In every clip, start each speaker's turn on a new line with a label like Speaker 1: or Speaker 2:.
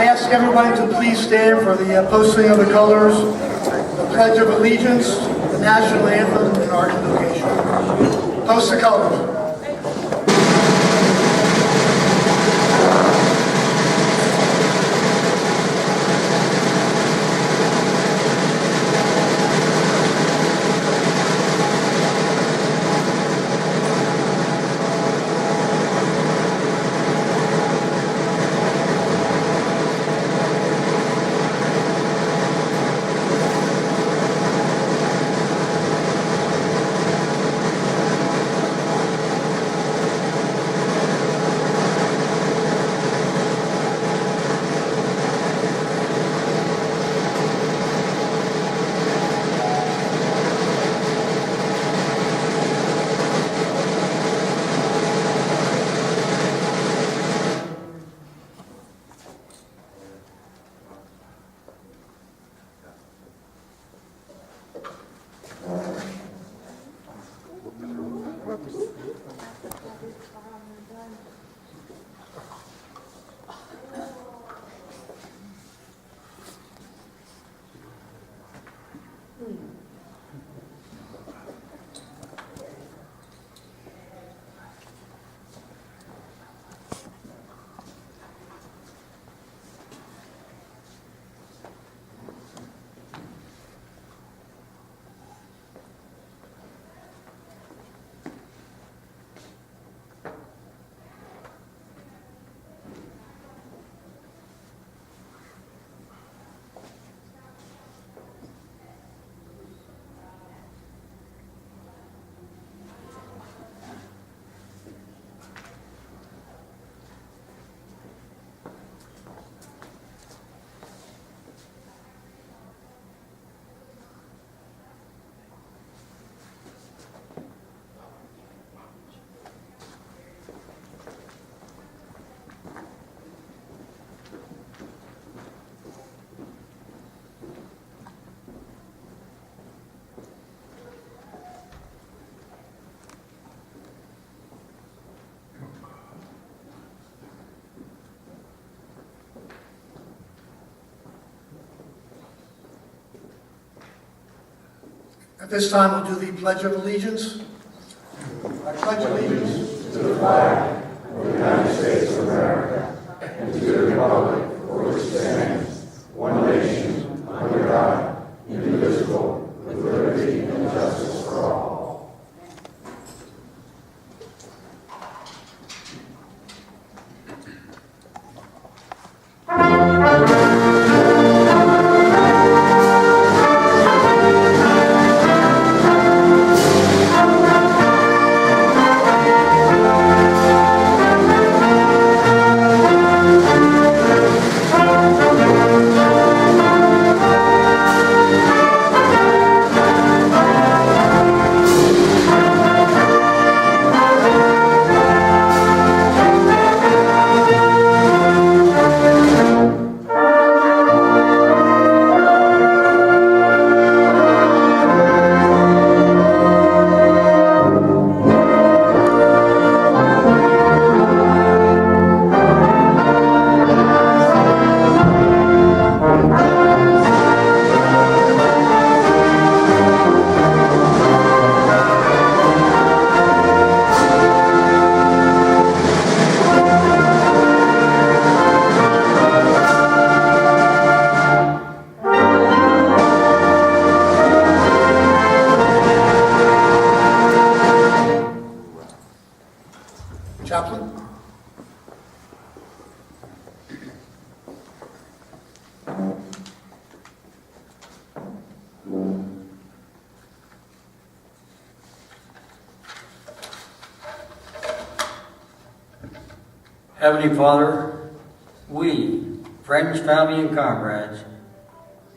Speaker 1: I ask everybody to please stand for the posting of the colors, the Pledge of Allegiance, the National Anthem, and our invocation. Post the colors. At this time, we'll do the Pledge of Allegiance. I pledge allegiance
Speaker 2: to the flag of the United States of America and to the republic for which it stands, one nation, under God, indivisible, with liberty and justice for all.
Speaker 1: Chaplain.
Speaker 3: Heavenly Father, we, friends, family, and comrades,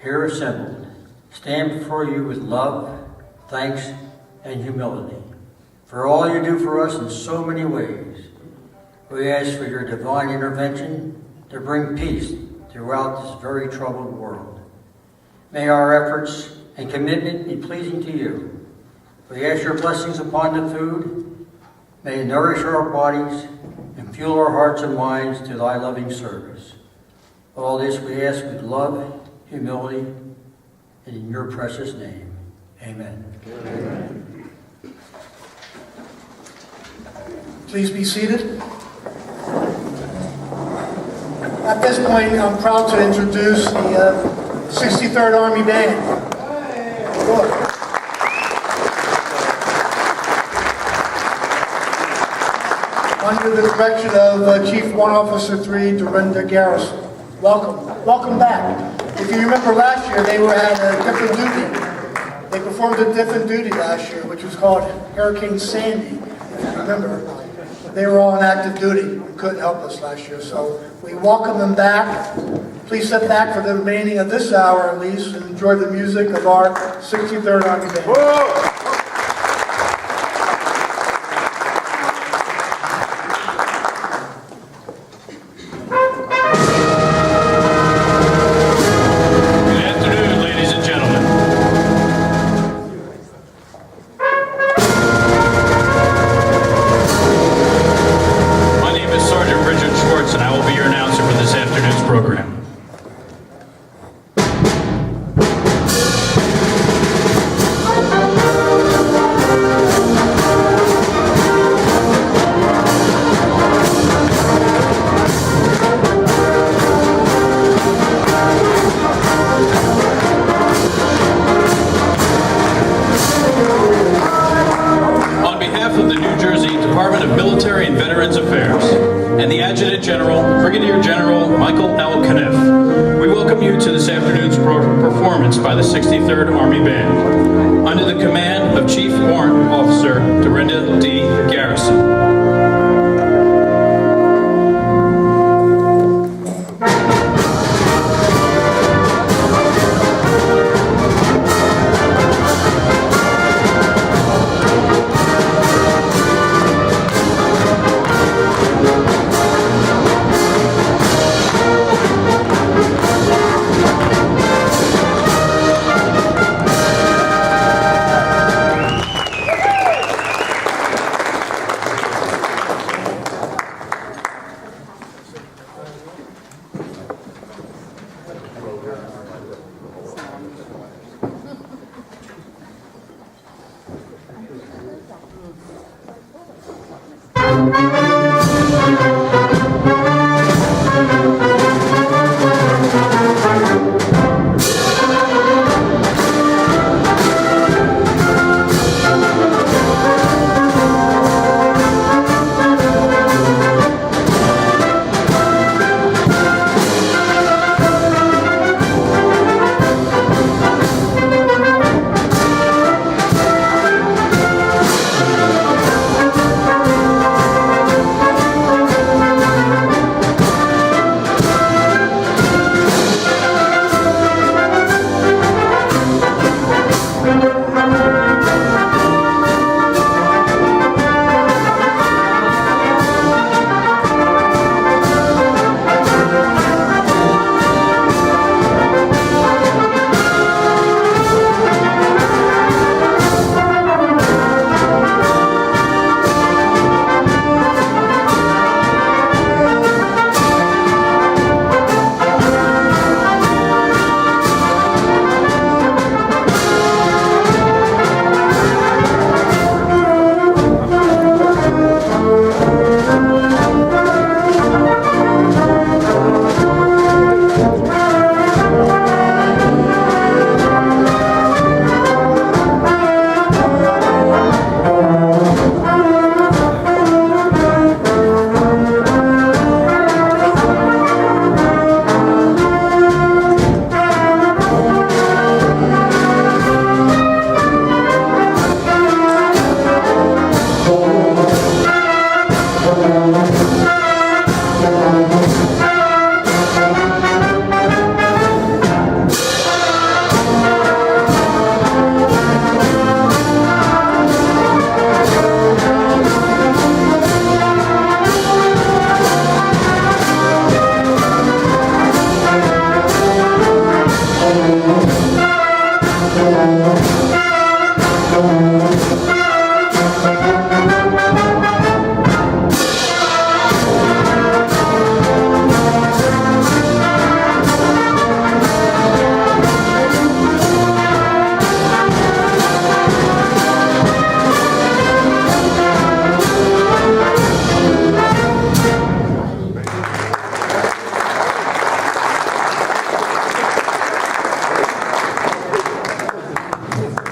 Speaker 3: here assembled, stand before you with love, thanks, and humility for all you do for us in so many ways. We ask for your divine intervention to bring peace throughout this very troubled world. May our efforts and commitment be pleasing to you. We ask your blessings upon the food. May it nourish our bodies and fuel our hearts and minds to thy loving service. All this we ask with love, humility, and in your precious name. Amen.
Speaker 1: Please be seated. At this point, I'm proud to introduce the 63rd Army Band. Good. Under the direction of Chief Warrant Officer 3, Dorinda Garrison. Welcome. Welcome back. If you remember last year, they were at a different duty. They performed a different duty last year, which was called Hurricane Sandy, if you remember. They were on active duty and couldn't help us last year. So we welcome them back. Please sit back for the remaining of this hour at least and enjoy the music of our 63rd Army Band.
Speaker 2: Whoa!
Speaker 4: By the 63rd Army Band, under the command of Chief Warrant Officer Dorinda D. Garrison.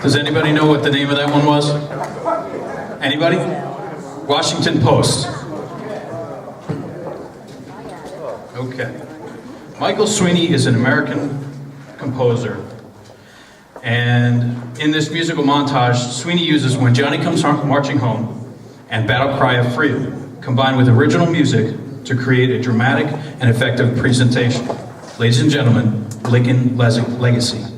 Speaker 4: Does anybody know what the name of that one was? Anybody? Washington Post. Okay. Michael Sweeney is an American composer. And in this musical montage, Sweeney uses When Johnny Comes Marching Home and Battle Cry of Freedom, combined with original music to create a dramatic and effective presentation. Ladies and gentlemen, Lincoln Legacy.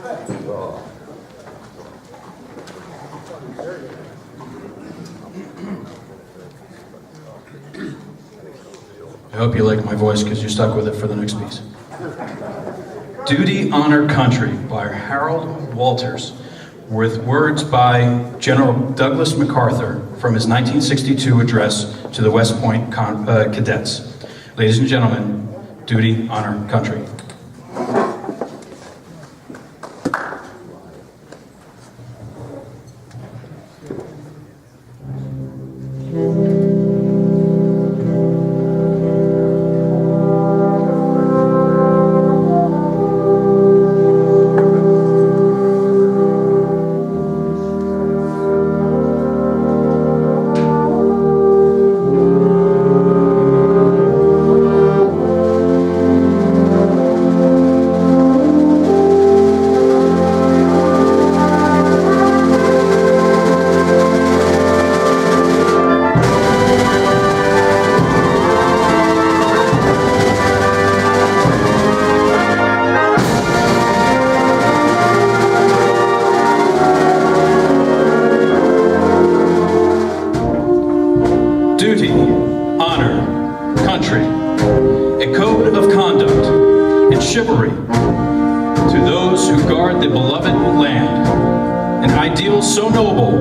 Speaker 4: I hope you like my voice because you stuck with it for the next piece. Duty, Honor, Country by Harold Walters, with words by General Douglas MacArthur from his 1962 address to the West Point cadets. Ladies and gentlemen, Duty, Honor, Country. Duty, honor, country, a code of conduct and chivalry to those who guard the beloved land, an ideal so noble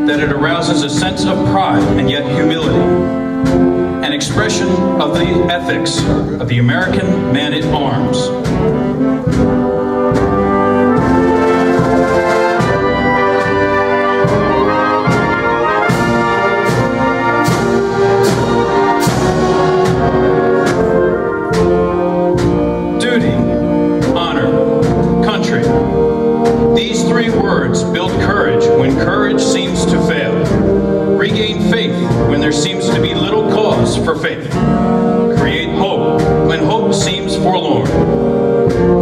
Speaker 4: that it arouses a sense of pride and yet humility, an expression of the ethics of the American man at arms. These three words build courage when courage seems to fail. Regain faith when there seems to be little cause for faith. Create hope when hope seems forlorn.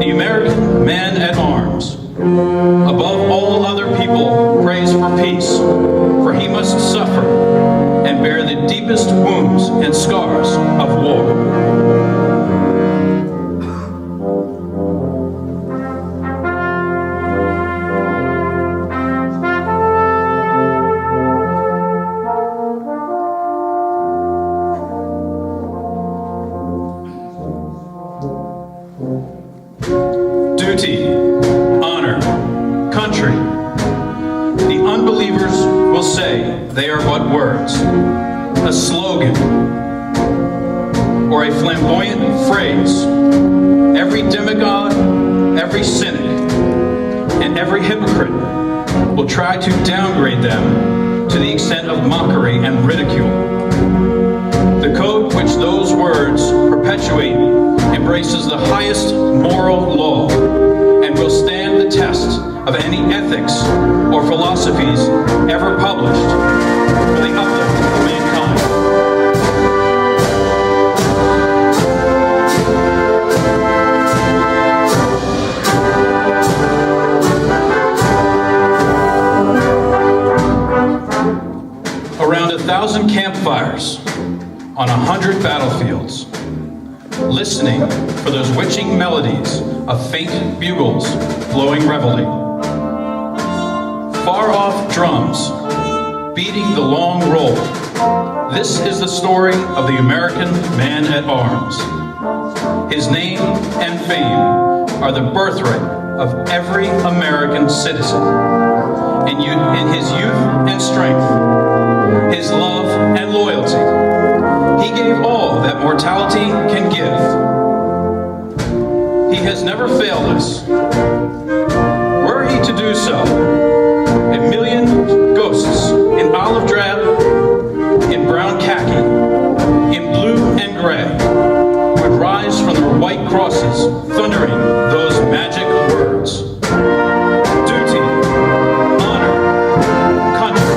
Speaker 4: The American man at arms, above all other people, prays for peace, for he must suffer and bear the deepest wounds and scars of war. Duty, honor, country. The unbelievers will say they are but words, a slogan, or a flamboyant phrase. Every demagogue, every cynic, and every hypocrite will try to downgrade them to the extent of mockery and ridicule. The code which those words perpetuate embraces the highest moral law and will stand the test of any ethics or philosophies ever published for the uplift of mankind. Around 1,000 campfires on 100 battlefields, listening for those witching melodies of faint bugles blowing reveille. Far off drums beating the long roll. This is the story of the American man at arms. His name and fame are the birthright of every American citizen. In his youth and strength, his love and loyalty, he gave all that mortality can give. He has never failed us. Were he to do so, a million ghosts in olive drab, in brown khaki, in blue and gray, would rise from their white crosses, thundering those magic words. Duty, honor, country.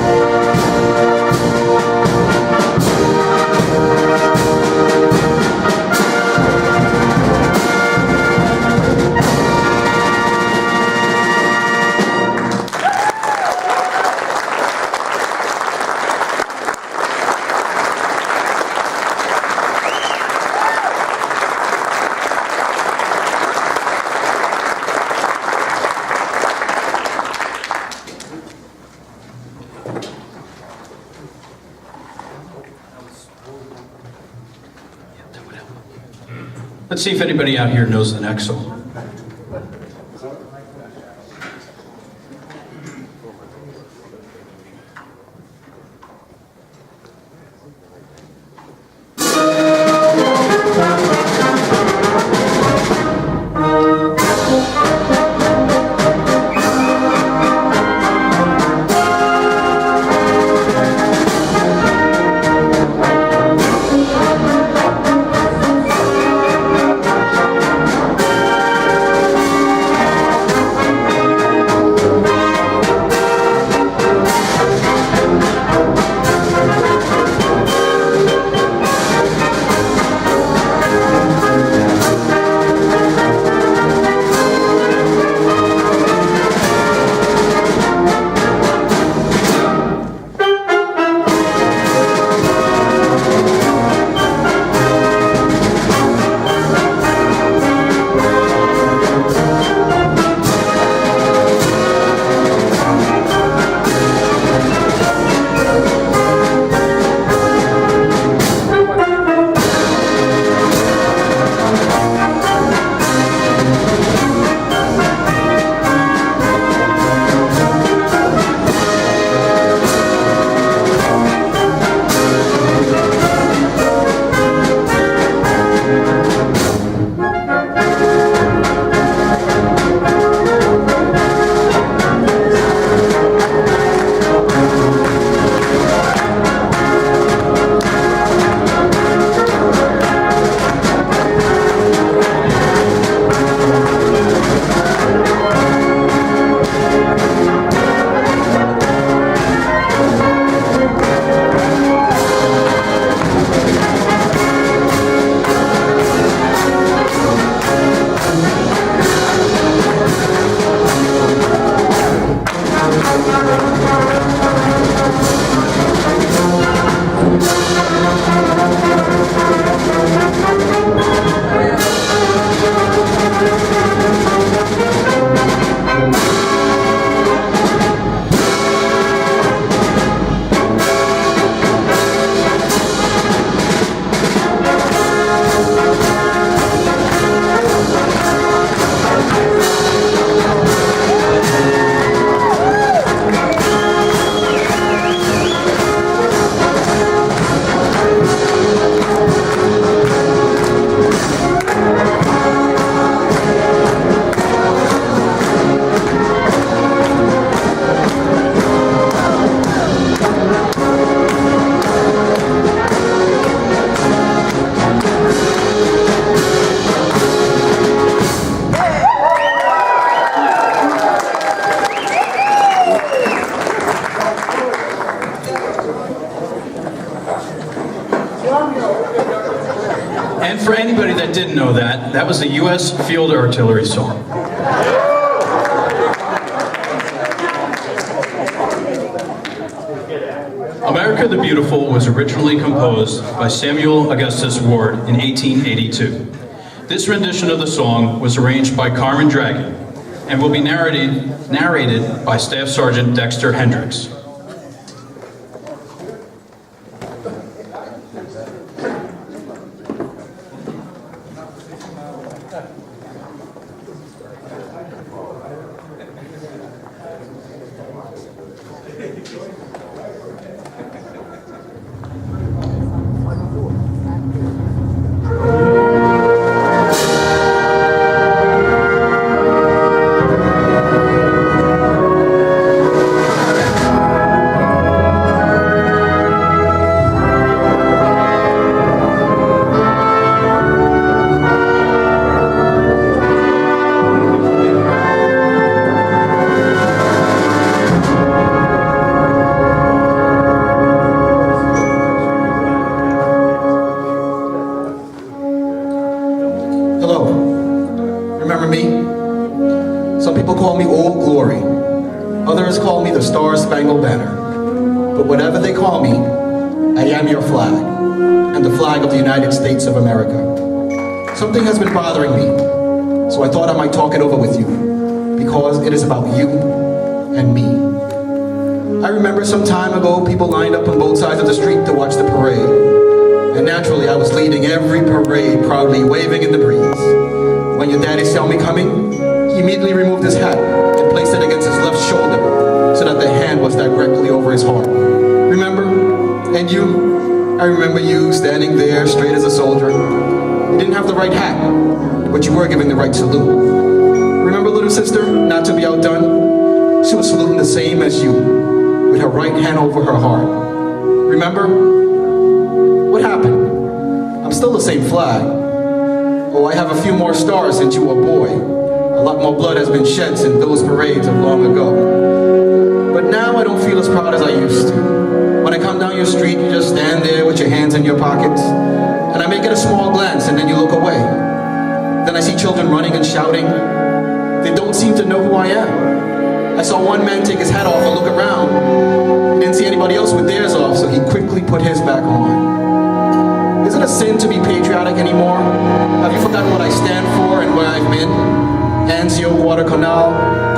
Speaker 4: Let's see if anybody out here knows the next song. And for anybody that didn't know that, that was the U.S. Field Artillery song. America the Beautiful was originally composed by Samuel Augustus Ward in 1882. This rendition of the song was arranged by Carmen Dragon and will be narrated by Staff Sergeant Dexter Hendricks.
Speaker 5: Remember me? Some people call me Old Glory. Others call me the Star-Spangled Banner. But whatever they call me, I am your flag, and the flag of the United States of America. Something has been bothering me, so I thought I might talk it over with you, because it is about you and me. I remember some time ago, people lined up on both sides of the street to watch the parade. And naturally, I was leading every parade, proudly waving in the breeze. When your daddy saw me coming, he immediately removed his hat and placed it against his left shoulder so that the hand was directly over his heart. Remember? And you? I remember you standing there straight as a soldier. You didn't have the right hat, but you were giving the right salute. Remember, little sister, not to be outdone? She was saluting the same as you, with her right hand over her heart. Remember? What happened? I'm still the same flag. Oh, I have a few more stars since you were a boy. A lot more blood has been shed since those parades of long ago. But now I don't feel as proud as I used to. When I come down your street, you just stand there with your hands in your pockets, and I may get a small glance and then you look away. Then I see children running and shouting. They don't seem to know who I am. I saw one man take his hat off and look around. He didn't see anybody else with theirs off, so he quickly put his back on. Is it a sin to be patriotic anymore? Have you forgotten what I stand for and where I've been? Anzio, Guadalcanal,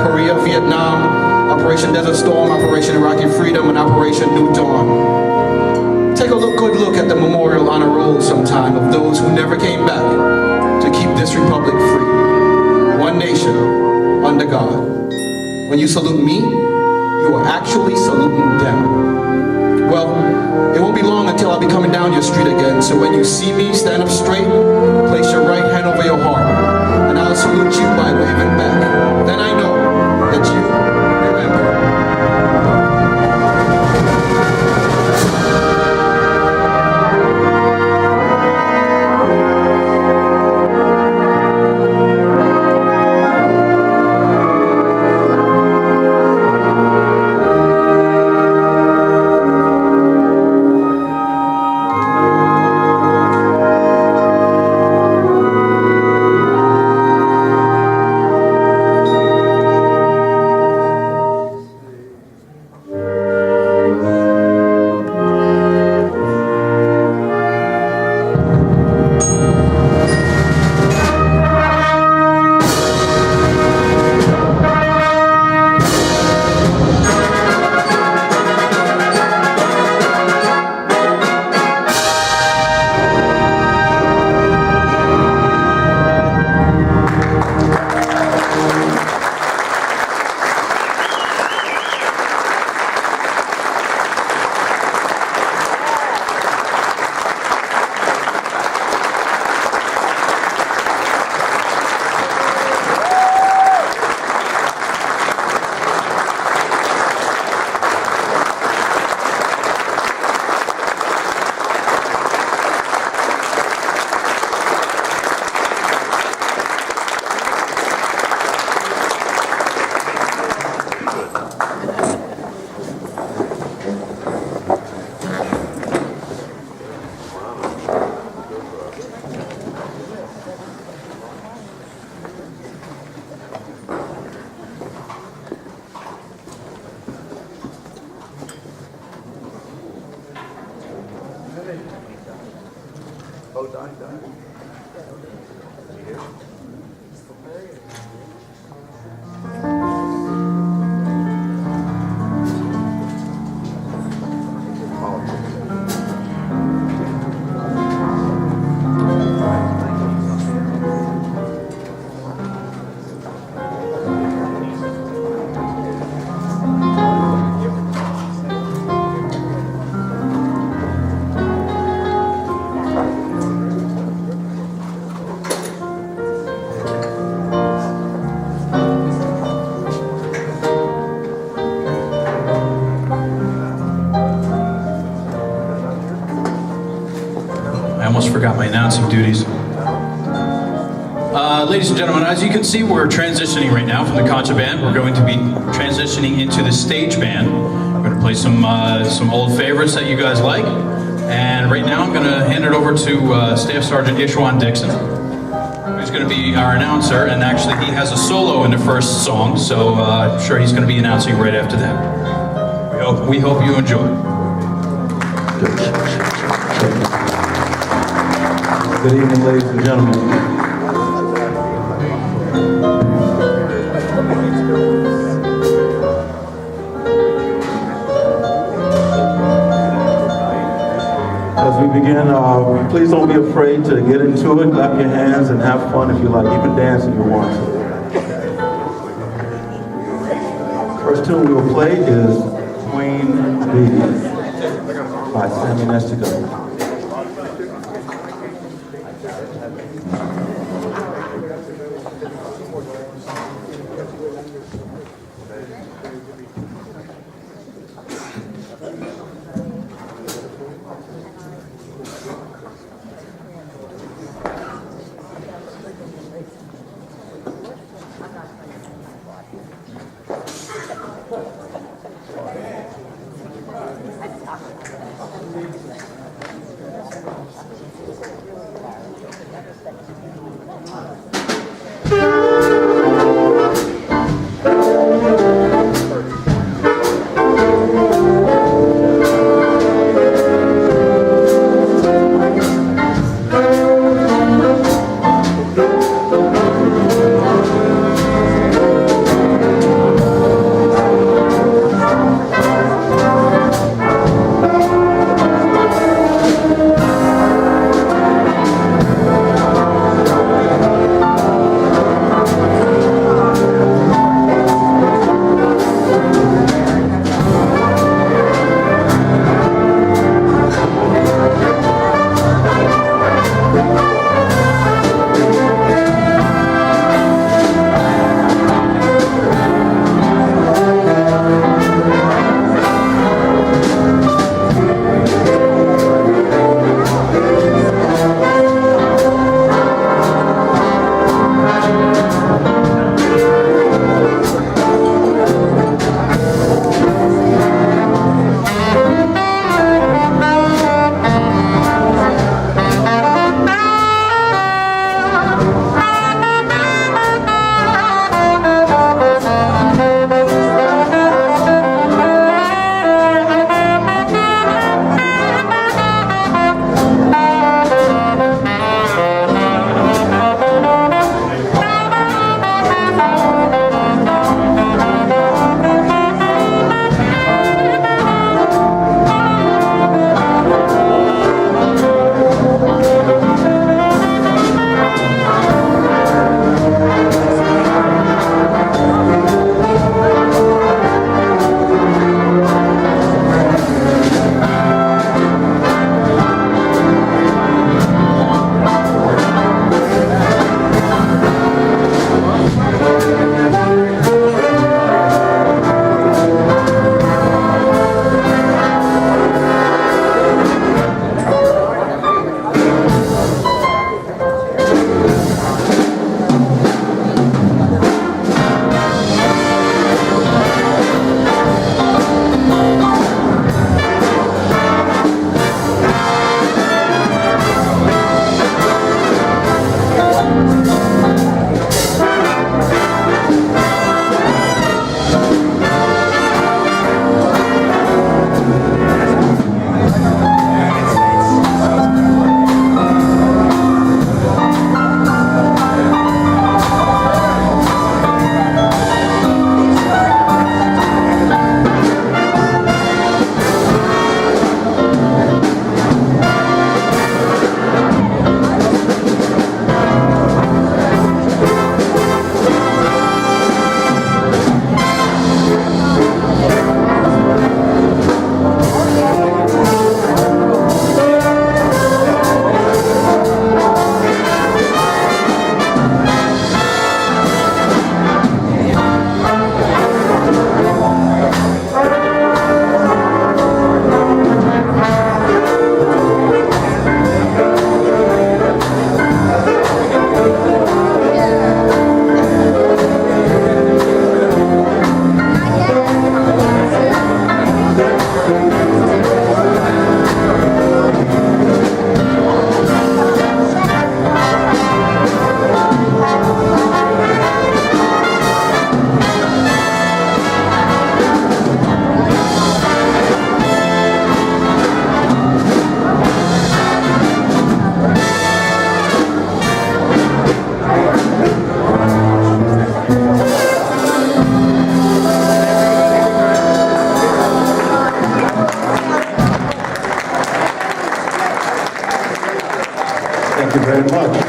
Speaker 5: Korea, Vietnam, Operation Desert Storm, Operation Iraqi Freedom, and Operation New Dawn. Take a good look at the memorial honor roll sometime of those who never came back to keep this republic free. One nation, under God. When you salute me, you are actually saluting them. Well, it won't be long until I'll be coming down your street again, so when you see me, stand up straight, place your right hand over your heart, and I'll salute you by waving back. Then I know that you remember.
Speaker 4: Forgot my announcing duties. Ladies and gentlemen, as you can see, we're transitioning right now from the concha band. We're going to be transitioning into the stage band. We're going to play some old favorites that you guys like. And right now I'm going to hand it over to Staff Sergeant Ishwan Dixon, who's going to be our announcer. And actually he has a solo in the first song, so I'm sure he's going to be announcing right after that. We hope you enjoy.
Speaker 2: Good evening, ladies and gentlemen. As we begin, please don't be afraid to get into it. Clap your hands and have fun if you like. Even dance if you want to. First tune we will play is Queen Bee by Sammy Nestico.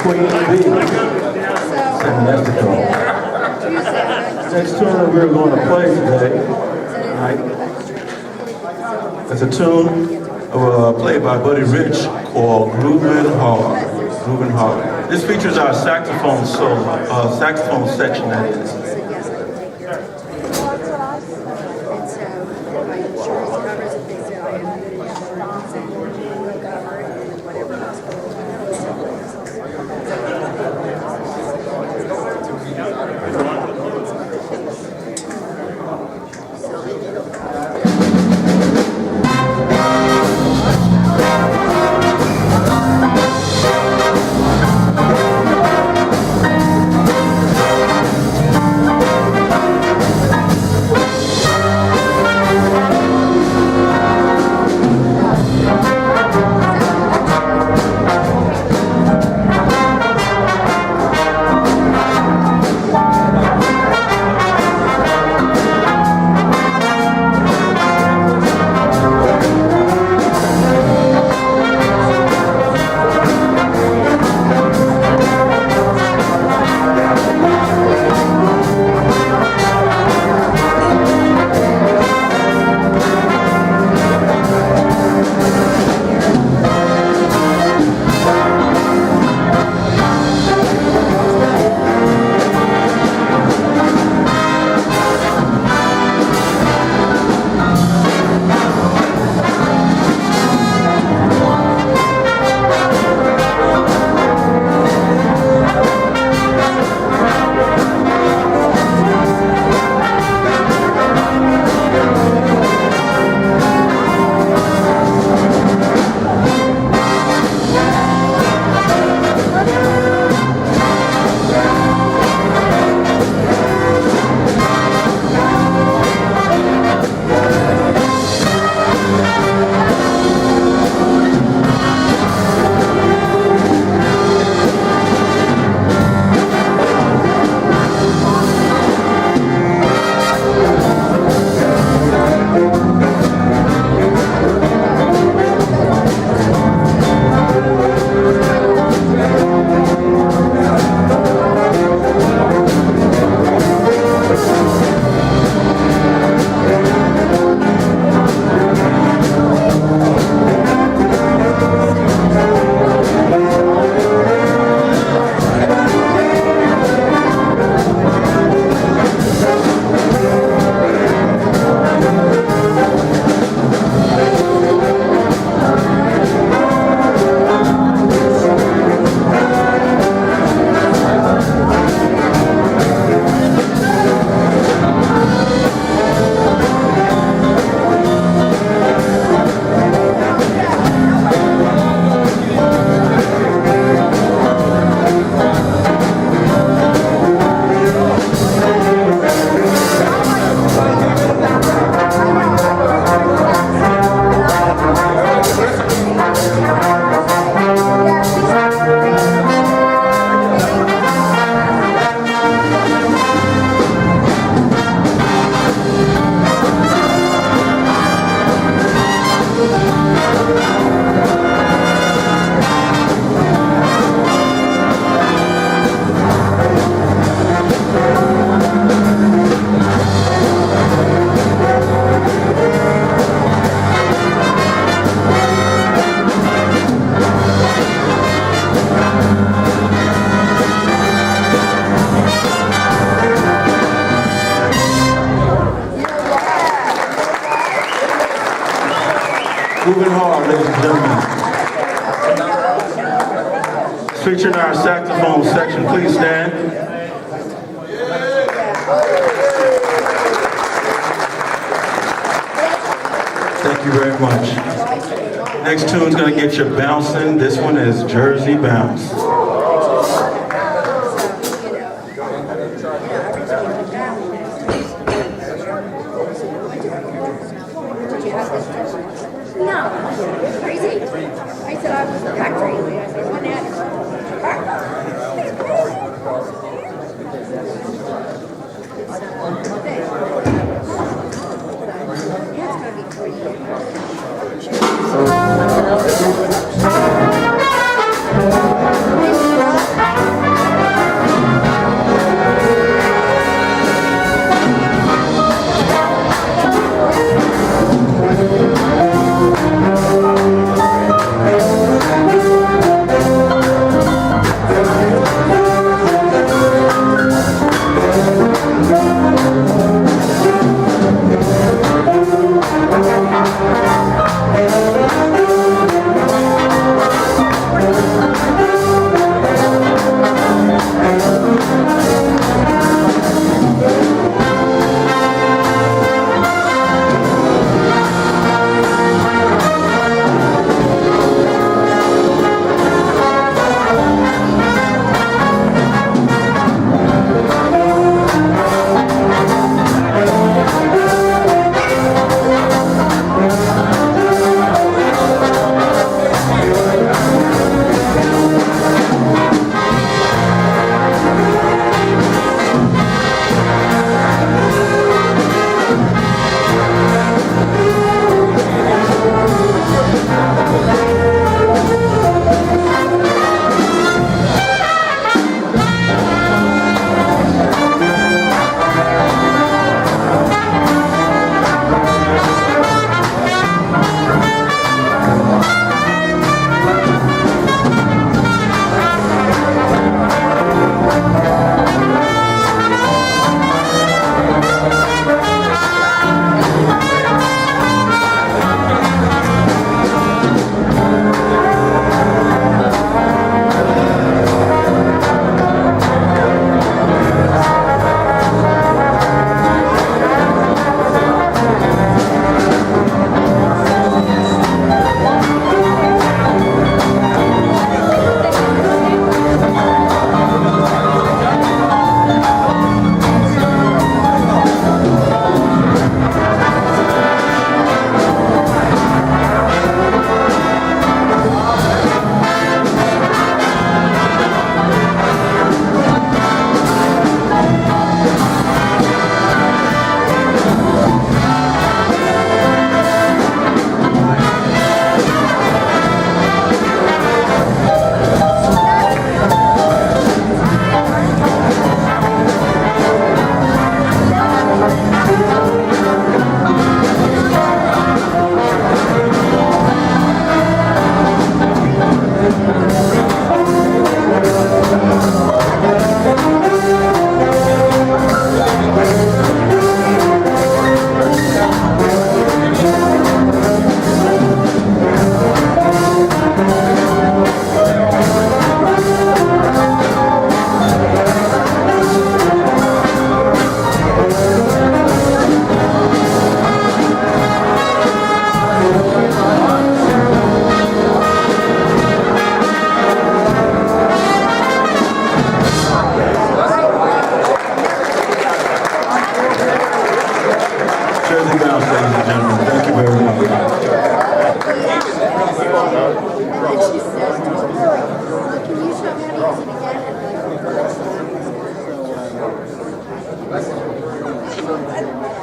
Speaker 2: Queen B. San Mexico. Next tune that we're going to play today, it's a tune played by Buddy Rich called Groovin' Hard. Groovin' Hard. This features our saxophone solo, saxophone section that is. Groovin' Hard, ladies and gentlemen. Featuring our saxophone section, please stand. Thank you very much. Next tune's gonna get you bouncing. This one is Jersey Bounce.
Speaker 6: No, crazy. I said I was the factory. One at it's gonna be 3 years.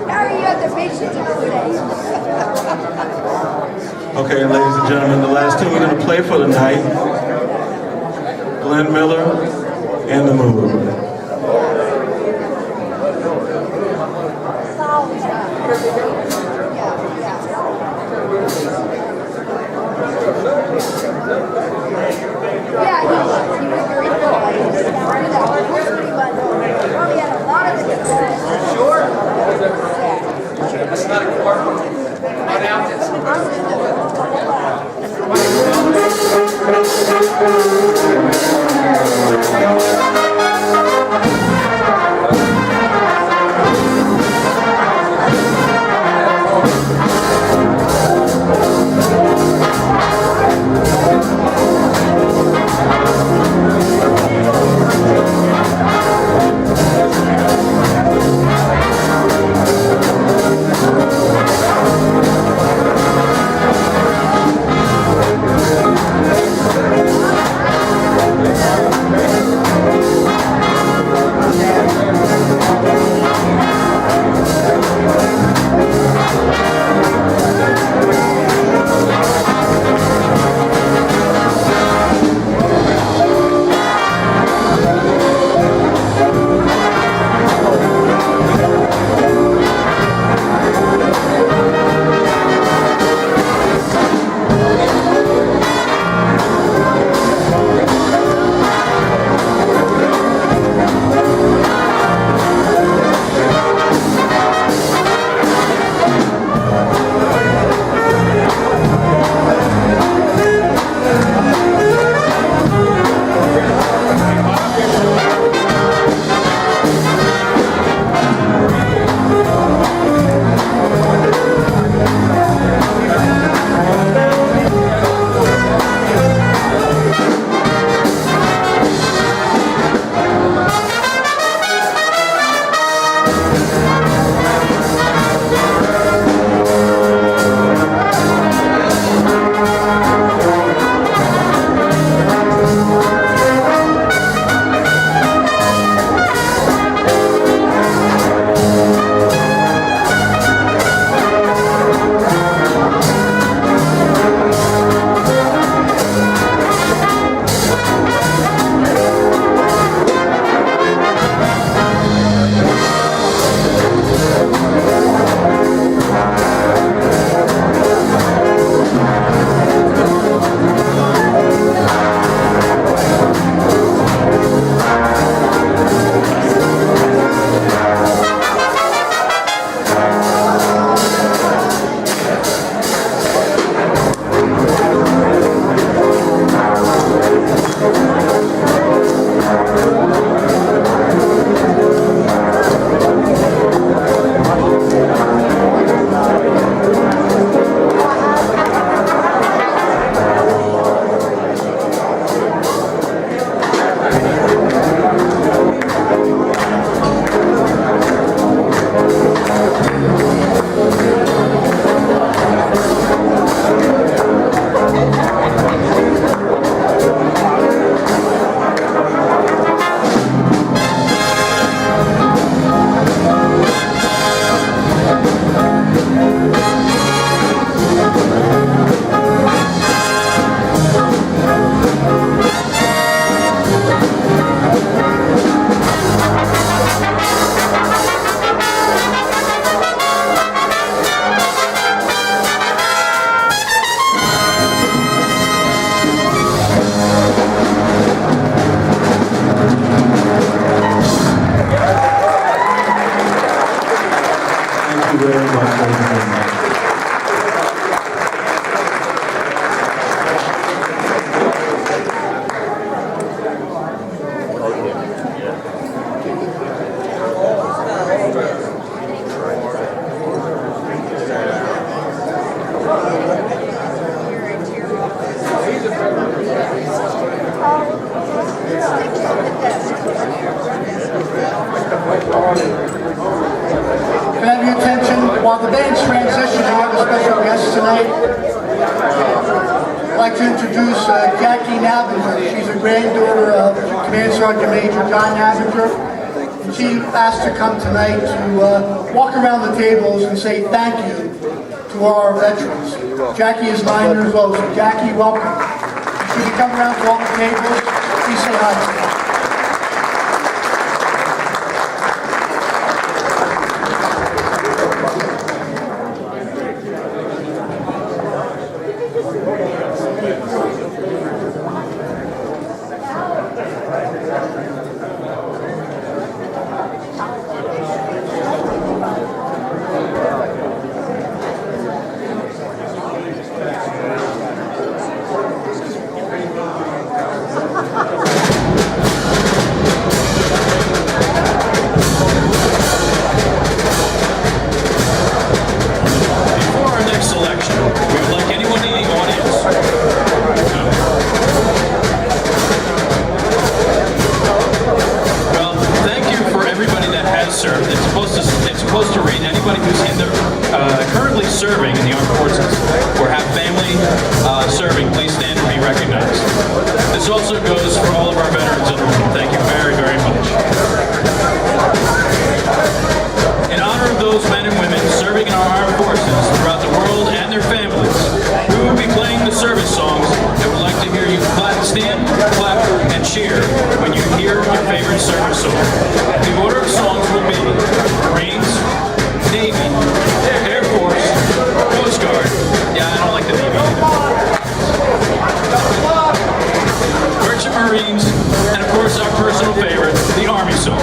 Speaker 6: Harry, you have the patience to say.
Speaker 2: Okay, ladies and gentlemen, the last two we're going to play for the night, Glenn Miller and The Mood.
Speaker 6: Yeah, he was very polite. He started out, of course, pretty well. Probably had a lot of the Sure.
Speaker 7: That's not a quart. An
Speaker 1: Can I have your attention? While the band's transitioning, we have a special guest tonight. I'd like to introduce Jackie Navinger. She's a granddaughter of Command Sergeant Major John Navinger. And she asked to come tonight to walk around the tables and say thank you to our veterans. Jackie is 9 years old, so Jackie, welcome. Should you come around to all the tables? Please say hi to them.
Speaker 4: Before our next selection, we would like anyone in the audience. Well, thank you for everybody that has served. It's supposed to read anybody who's currently serving in the armed forces or have family serving. Please stand and be recognized. This also goes for all of our veterans in the room. Thank you very, very much. In honor of those men and women serving in our armed forces throughout the world and their families, we will be playing the service songs and would like to hear you stand, clap, and cheer when you hear your favorite service song. The order of songs will be Marines, Navy, Air Force, Coast Guard. Yeah, I don't like the Navy either. Merchant Marines, and of course our personal favorite, the Army song.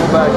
Speaker 2: Back.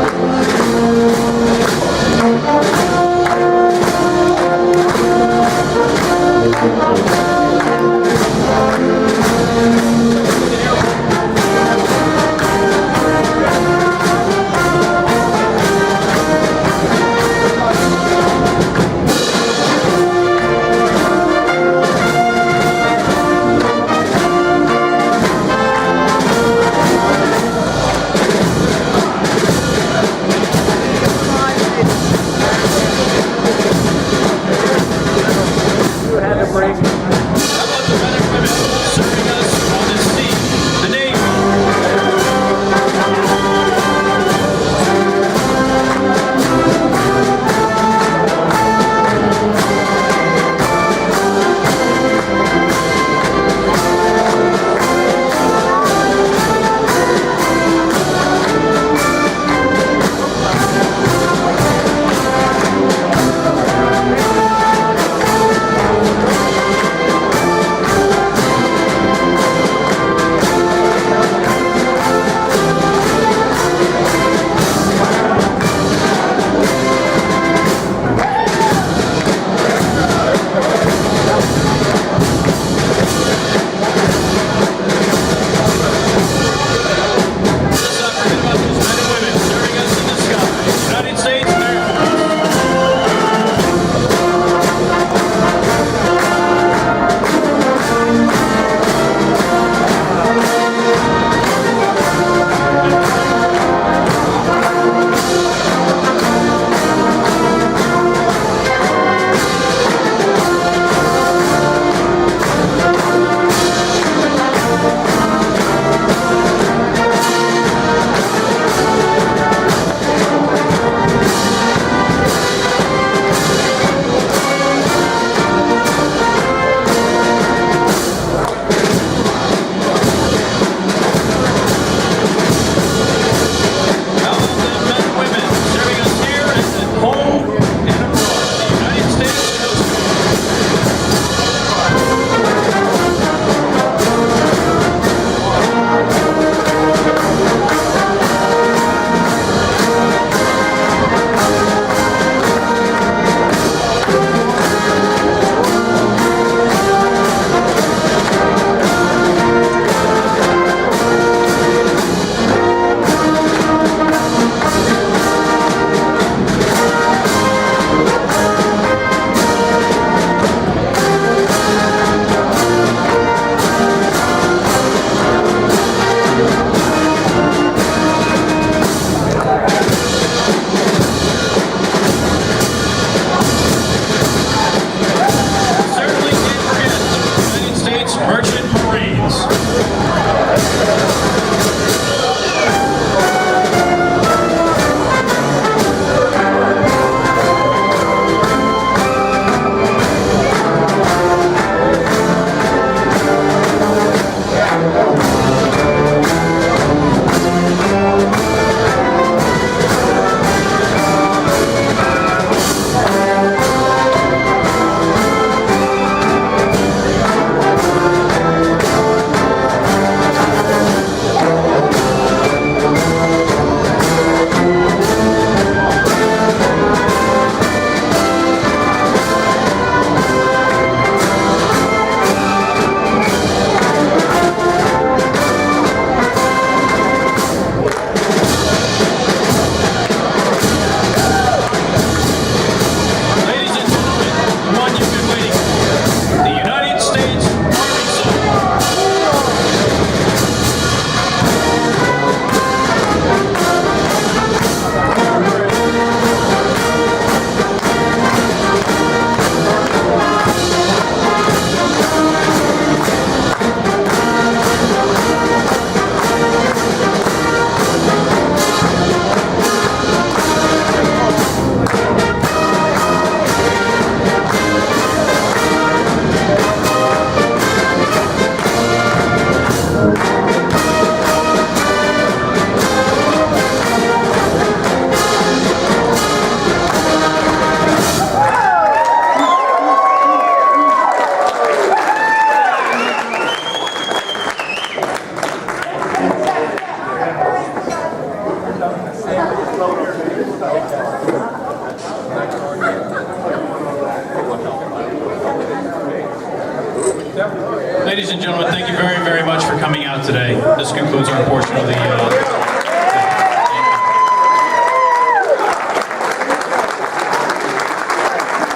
Speaker 4: Ladies and gentlemen, thank you very, very much for coming out today. This concludes our portion of the...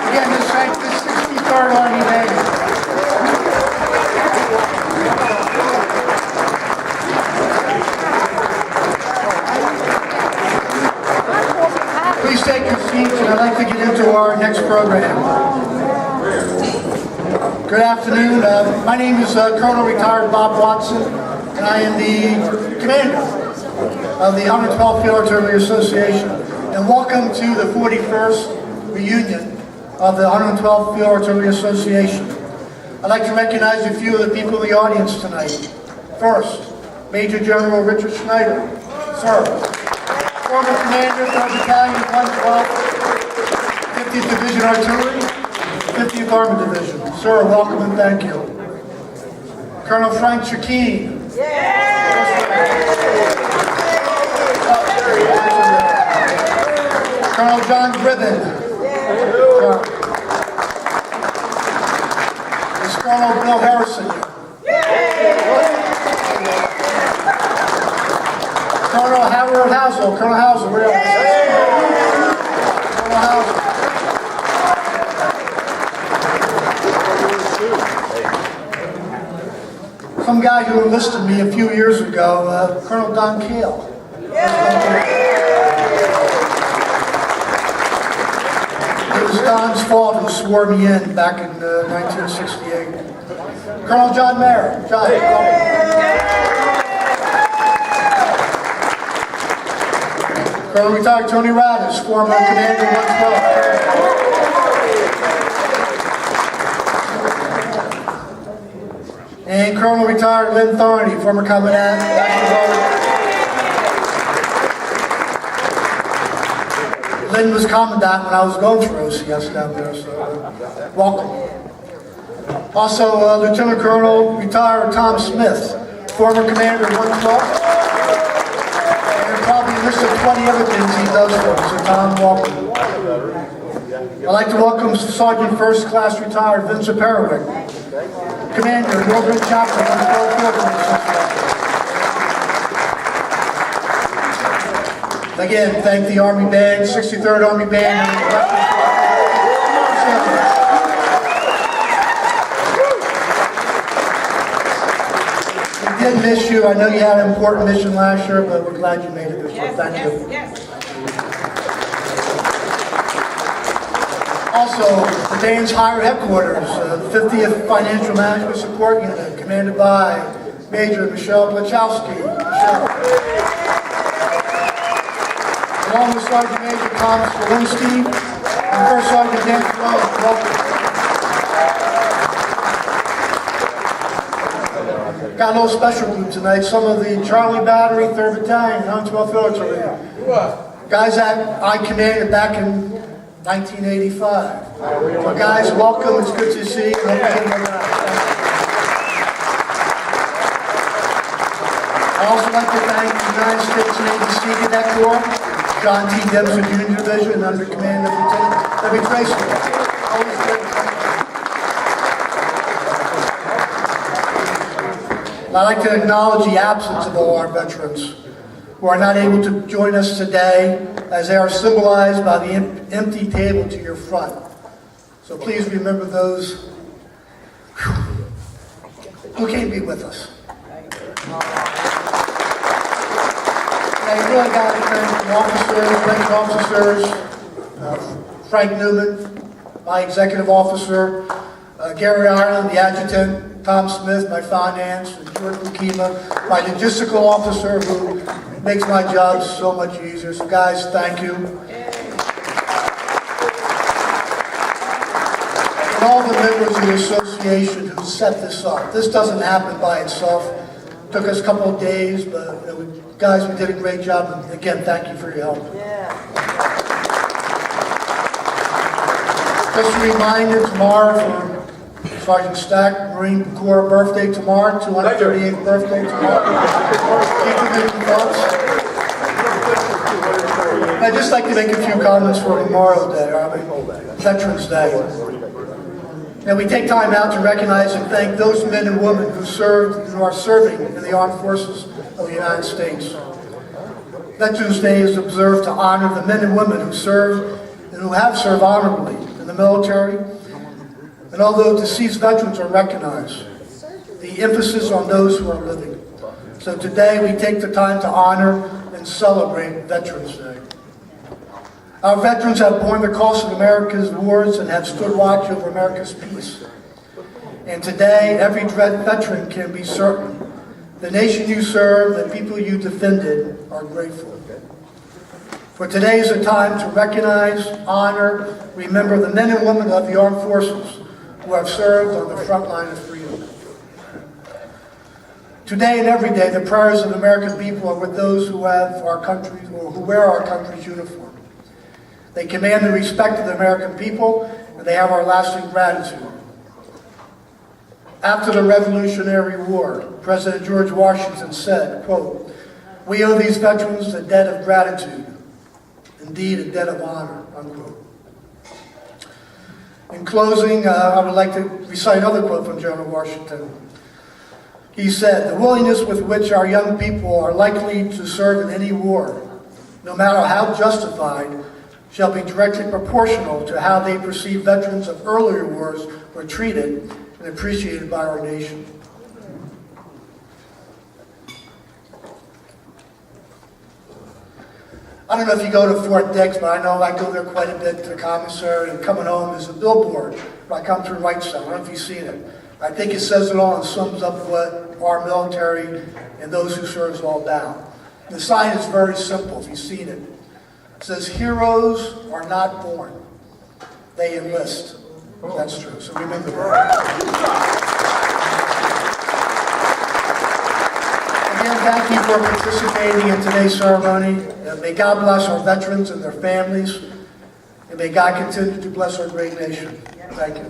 Speaker 1: Again, this thanks the 63rd Army Band. Please take your seats, and I'd like to get into our next program. Good afternoon. My name is Colonel Retired Bob Watson, and I am the commander of the 112th Field Artillery Association. And welcome to the 41st reunion of the 112th Field Artillery Association. I'd like to recognize a few of the people in the audience tonight. First, Major General Richard Schneider, sir. Former commander of Battalion 112, 50th Division Artillery, 50th Armored Division. Sir, welcome and thank you. Colonel Frank Chakeen. Colonel John Gribben. Miss Colonel Bill Harrison. Colonel Howard Housel. Colonel Housel, where else? Colonel Housel. Some guy who enlisted me a few years ago, Colonel Don Kale. It was Don's fault who swore me in back in 1968. Colonel John Mayer. John, Colonel Retired Tony Radis, former Commander 112. And Colonel Retired Lynn Thorny, former Commandant, National Guard. Lynn was Commandant when I was going through OCS down there, so welcome. Also, Lieutenant Colonel Retired Tom Smith, former Commander 112. And probably a list of 20 other things he does for us, so Tom, welcome. I'd like to welcome Sergeant First Class Retired Vincent Perwick, Commander, Northern Chapter, 112 Field Artillery. Again, thank the Army Band, 63rd Army Band. We did miss you. I know you had an important mission last year, but we're glad you made it this year. Thank you. Also, the Dane's Higher Headquarters, the 50th Financial Management Support Unit, commanded by Major Michelle Blachowski. Along with Sergeant Major Thomas Walensky and First Sergeant Dan Colon. Welcome. Got a little special group tonight. Some of the Charlie Battery, 3rd Battalion, 112th Field Artillery. Guys that I commanded back in 1985. So guys, welcome. It's good to see you. I'd also like to thank the United States Navy Sea Cadet Corps, John T. Dempsey Junior Division, under command of Lieutenant Debbie Tracy. Always good. I'd like to acknowledge the absence of all our veterans who are not able to join us today, as they are symbolized by the empty table to your front. So please remember those who can't be with us. I really got to thank the officers, Frank Newman, my executive officer, Gary Ireland, the adjutant, Tom Smith, my finance, and George Bukima, my logistical officer, who makes my job so much easier. So guys, thank you. And all the members of the association who set this up. This doesn't happen by itself. It took us a couple of days, but guys, we did a great job. And again, thank you for your help. Just a reminder, tomorrow for Sergeant Stack, Marine Corps birthday tomorrow, 238th birthday tomorrow. Keep the good thoughts. I'd just like to make a few comments for Memorial Day, Veterans Day. And we take time out to recognize and thank those men and women who served and are serving in the armed forces of the United States. Veterans Day is observed to honor the men and women who serve and who have served honorably in the military. And although deceased veterans are recognized, the emphasis on those who are living. So today we take the time to honor and celebrate Veterans Day. Our veterans have borne the cost of America's wars and have stood watch over America's peace. And today, every veteran can be certain the nation you serve, the people you defended, are grateful. For today is a time to recognize, honor, remember the men and women of the armed forces who have served on the front line of freedom. Today and every day, the prayers of the American people are with those who have our country or who wear our country's uniform. They command the respect of the American people, and they have our lasting gratitude. After the Revolutionary War, President George Washington said, quote, "We owe these veterans a debt of gratitude, indeed a debt of honor," unquote. In closing, I would like to recite another quote from General Washington. He said, "The willingness with which our young people are likely to serve in any war, no matter how justified, shall be directly proportional to how they perceive veterans of earlier wars were treated and appreciated by our nation." I don't know if you go to Fort Dix, but I know I go there quite a bit to the commissary, and coming home is a billboard where I come through Wrightstown. I don't know if you've seen it. I think it says it all and sums up what our military and those who serve is all about. The sign is very simple, if you've seen it. It says, "Heroes are not born, they enlist." That's true, so remember that. Again, thank you for participating in today's ceremony. May God bless our veterans and their families, and may God continue to bless our great nation. Thank you.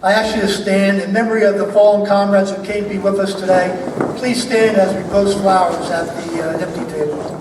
Speaker 1: I ask you to stand in memory of the fallen comrades who can't be with us today. Please stand as we post flowers at the empty table.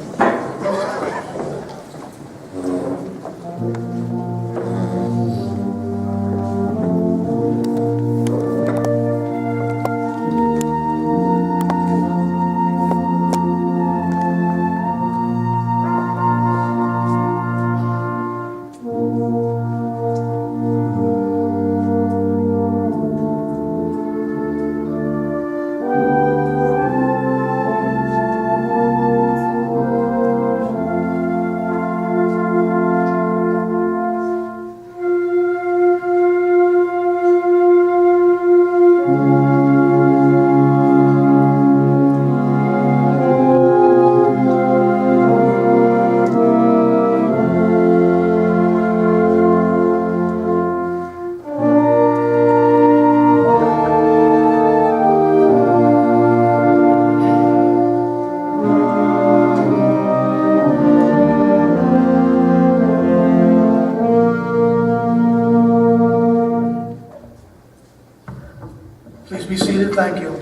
Speaker 1: Please be seated. Thank you.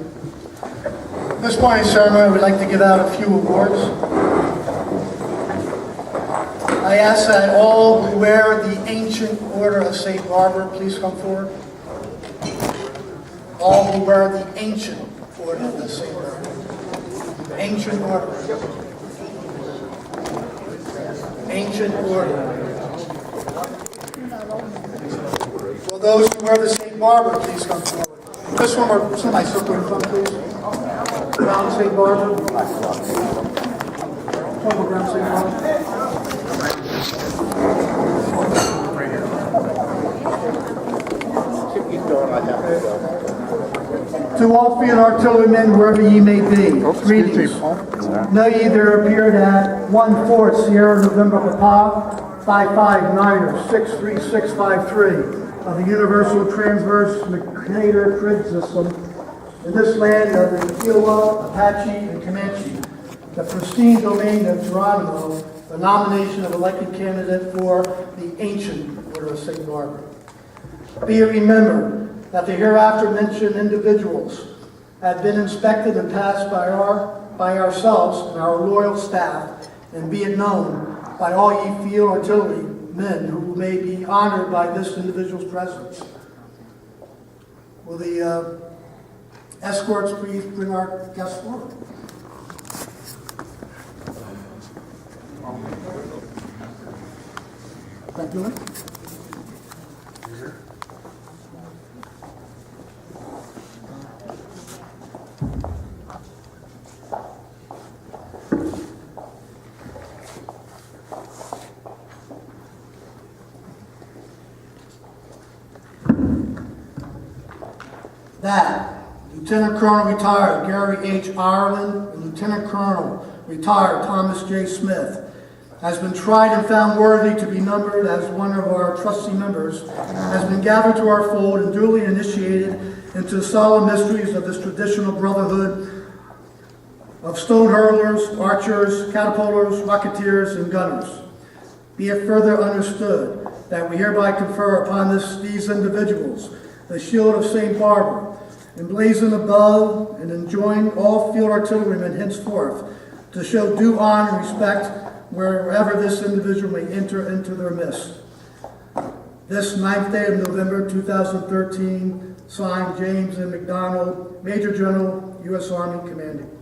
Speaker 1: At this point in the ceremony, we'd like to give out a few awards. I ask that all who wear the Ancient Order of St. Barbara please come forward. All who wear the Ancient Order of St. Barbara. Ancient Order. Ancient Order. Will those who wear the St. Barbara please come forward? This one, or somebody circle in front, please. Around St. Barbara. One more around St. Barbara. To all field artillerymen, wherever ye may be, greetings. Know ye there appeared at 1-4 Sierra November Papa, 55-9-63653 of the Universal Transverse Mercator Grid System in this land of the Kiowa, Apache, and Comanche, the pristine domain of Geronimo, the nomination of elected candidate for the Ancient Order of St. Barbara. Be it remembered that the hereafter mentioned individuals have been inspected and passed by ourselves and our loyal staff and be it known by all ye field artillery men who may be honored by this individual's presence. Will the escorts please bring our guests forward? Thank you. That Lieutenant Colonel retired Gary H. Ireland and Lieutenant Colonel retired Thomas J. Smith has been tried and found worthy to be numbered as one of our trustee members, has been gathered to our fold and duly initiated into the solemn mysteries of this traditional brotherhood of stone hurlers, archers, catapulters, rocketeers, and gunners. Be it further understood that we hereby confer upon these individuals the shield of St. Barbara, emblazoned above and enjoin all field artillerymen henceforth to show due honor and respect wherever this individual may enter into their midst. This 9th day of November 2013, signed James M. McDonald, Major General, U.S. Army Commanding.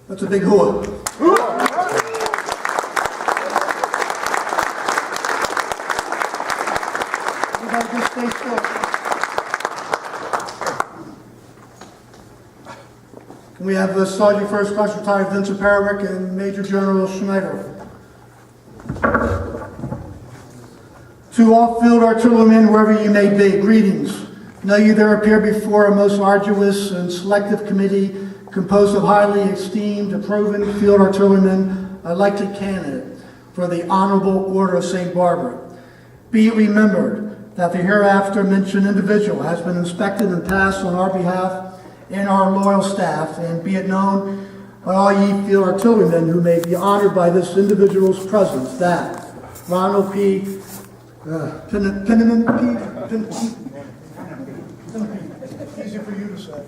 Speaker 1: That's a big hua. Everybody just stay still. Can we have Sergeant First Class Retired Vincent Parawick and Major General Schneider? To all field artillerymen, wherever you may be, greetings. Know you there appear before a most arduous and selective committee composed of highly esteemed, proven field artillerymen, elected candidate for the Honorable Order of St. Barbara. Be it remembered that the hereafter mentioned individual has been inspected and passed on our behalf and our loyal staff, and be it known by all ye field artillerymen who may be honored by this individual's presence that Ronald P. Penniman P. Easy for you to say.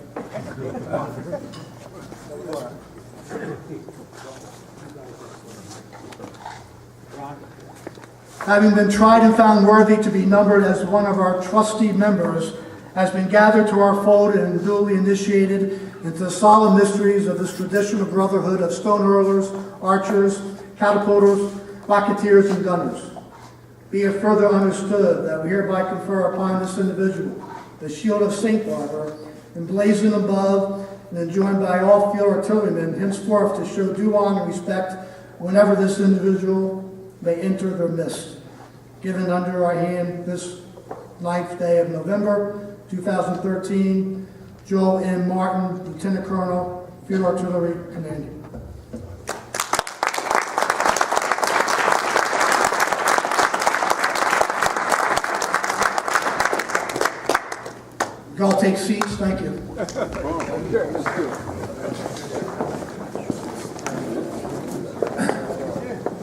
Speaker 1: Having been tried and found worthy to be numbered as one of our trustee members, has been gathered to our fold and duly initiated into the solemn mysteries of this traditional brotherhood of stone hurlers, archers, catapulters, rocketeers, and gunners. Be it further understood that we hereby confer upon this individual the shield of St. Barbara, emblazoned above and enjoined by all field artillerymen henceforth to show due honor and respect whenever this individual may enter their midst. Given under our hand this 9th day of November 2013, Joel M. Martin, Lieutenant Colonel, Field Artillery Commanding. You all take seats, thank you.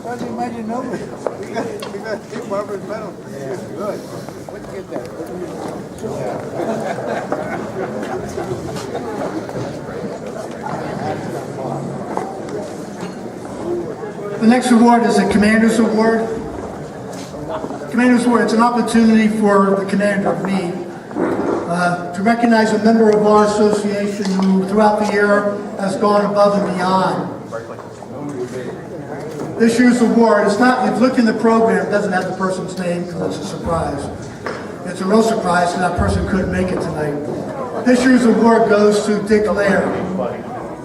Speaker 7: Sergeant, imagine no. We got St. Barbara's medal. Good. Let's get that.
Speaker 1: The next award is the Commander's Award. Commander's Award, it's an opportunity for the commander, me, to recognize a member of our association who throughout the year has gone above and beyond. This year's award, it's not, you've looked in the program, it doesn't have the person's name because it's a surprise. It's a real surprise because that person couldn't make it tonight. This year's award goes to Dick Laird.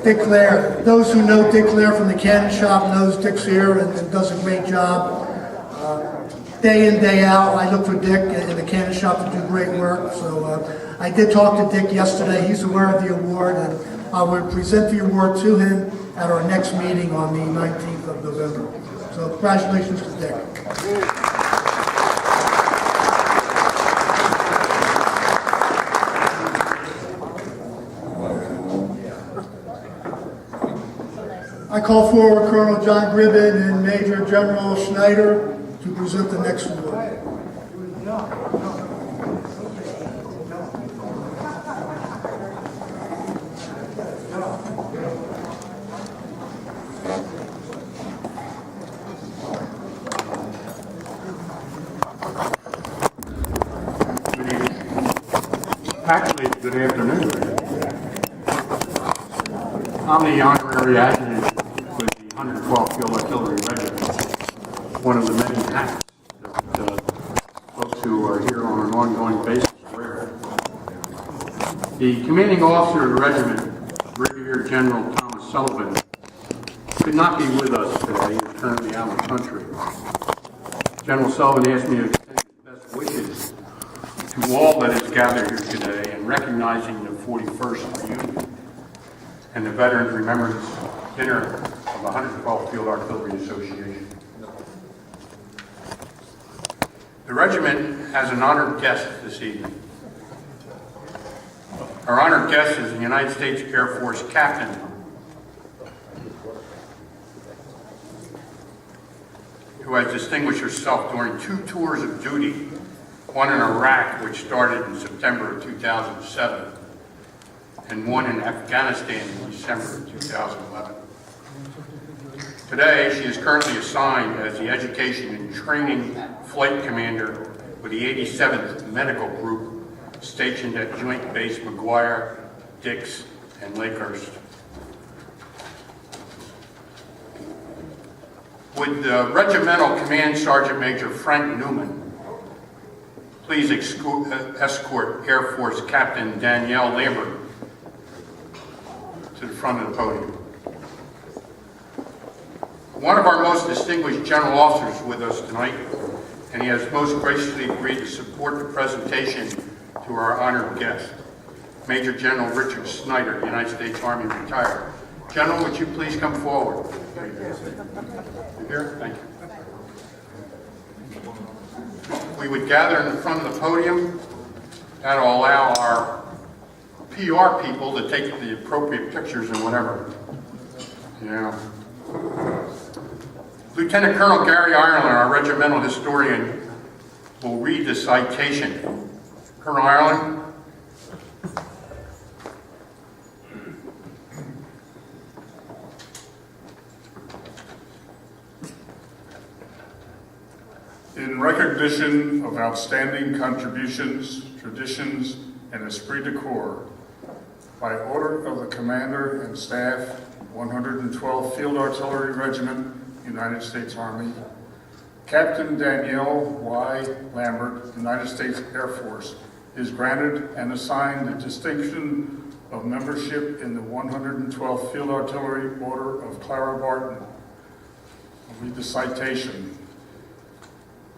Speaker 1: Dick Clare. Those who know Dick Clare from the Cannon Shop knows Dick's here and does a great job. Day in, day out, I look for Dick in the Cannon Shop to do great work. So I did talk to Dick yesterday. He's aware of the award, and I will present the award to him at our next meeting on the 19th of November. So congratulations to Dick. I call forward Colonel John Gribben and Major General Schneider to present the next award.
Speaker 8: Actually, good afternoon. I'm the honorary adjutant with the 112th Field Artillery Regiment, one of the many hats that folks who are here on an ongoing basis wear. The commanding officer of the regiment, Brigadier General Thomas Sullivan, could not be with us today. He is currently out of the country. General Sullivan asked me to extend his best wishes to all that is gathered here today in recognizing the 41st reunion and the Veterans Remembrance Dinner of the 112th Field Artillery Association. The regiment has an honored guest this evening. Our honored guest is the United States Air Force captain who has distinguished herself during 2 tours of duty, one in Iraq, which started in September of 2007, and one in Afghanistan in December of 2011. Today, she is currently assigned as the Education and Training Flight Commander with the 87th Medical Group, stationed at Joint Base McGuire, Dix, and Lakehurst. Would Regimental Command Sergeant Major Frank Newman please escort Air Force Captain Danielle Lambert to the front of the podium. One of our most distinguished general officers with us tonight, and he has most graciously agreed to support the presentation to our honored guest, Major General Richard Snyder, United States Army retired. General, would you please come forward? You here? Thank you. We would gather in the front of the podium. That'll allow our PR people to take the appropriate pictures and whatever. Yeah. Lieutenant Colonel Gary Ireland, our regimental historian, will read the citation. Colonel Ireland.
Speaker 9: In recognition of outstanding contributions, traditions, and esprit de corps, by order of the Commander and Staff, 112th Field Artillery Regiment, United States Army, Captain Danielle Y. Lambert, United States Air Force, is granted and assigned the distinction of membership in the 112th Field Artillery Order of Clara Barton. I'll read the citation.